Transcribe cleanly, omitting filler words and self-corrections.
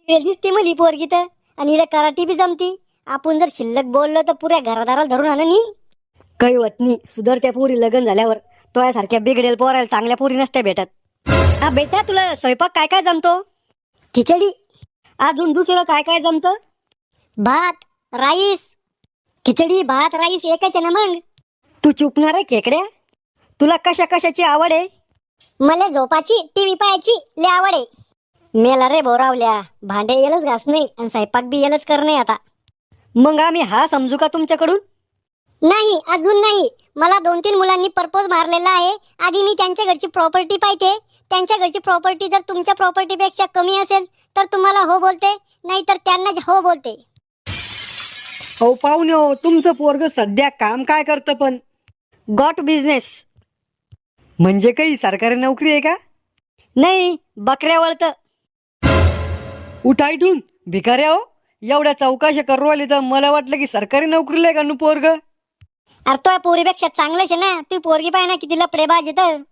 दिसते मली पोरगी तर, आणि हिला कराटी बी जमती. आपण जर शिल्लक बोललो तर पुऱ्या घरादाराला धरून आणा नी. काही होत नाही, सुधरत्या पोरी लग्न झाल्यावर. तो सारख्या बिघडेल पोरायला चांगल्या पोरी नसत्या भेटत. हा बेटा, तुला स्वयंपाक काय काय जमतो? खिचडी. अजून दुसरं काय काय जमतं? भात, राईस. खिचडी भात राईस एकच आहे ना मग. तू चुपणार आहे खेकड्या? तुला कशा कशाची आवड आहे? मला झोपाची, टीव्ही पाहायची लय आवड आहे. मेला रे बोरावल्या, भांडे येलच घास नाही आणि स्वयंपाक बी येलच करणे आता. मग आम्ही हा समजू का तुमच्याकडून? नाही, अजून नाही. मला 2-3 मुलांनी प्रपोज मारलेला आहे. आधी मी त्यांच्या घरची प्रॉपर्टी पाहते. त्यांच्या घरची प्रॉपर्टी जर तुमच्या प्रॉपर्टीपेक्षा कमी असेल तर तुम्हाला हो बोलते, नाही तर त्यांना हो बोलते. हो पाहुणे हो, तुमचं पोरग सध्या काम काय करतं पण? Got business. म्हणजे काही सरकारी नोकरी आहे का? नाही, बकऱ्या वळतं. उठा इथून भिकाऱ्या हो. एवढ्या चौकाशी करू आली तर मला वाटलं की सरकारी नोकरीला आहे का नु पोरग. अरे तो पोरीपेक्षा चांगलंच आहे ना. तू पोरगी पाय ना किती लपडे बाज येतं.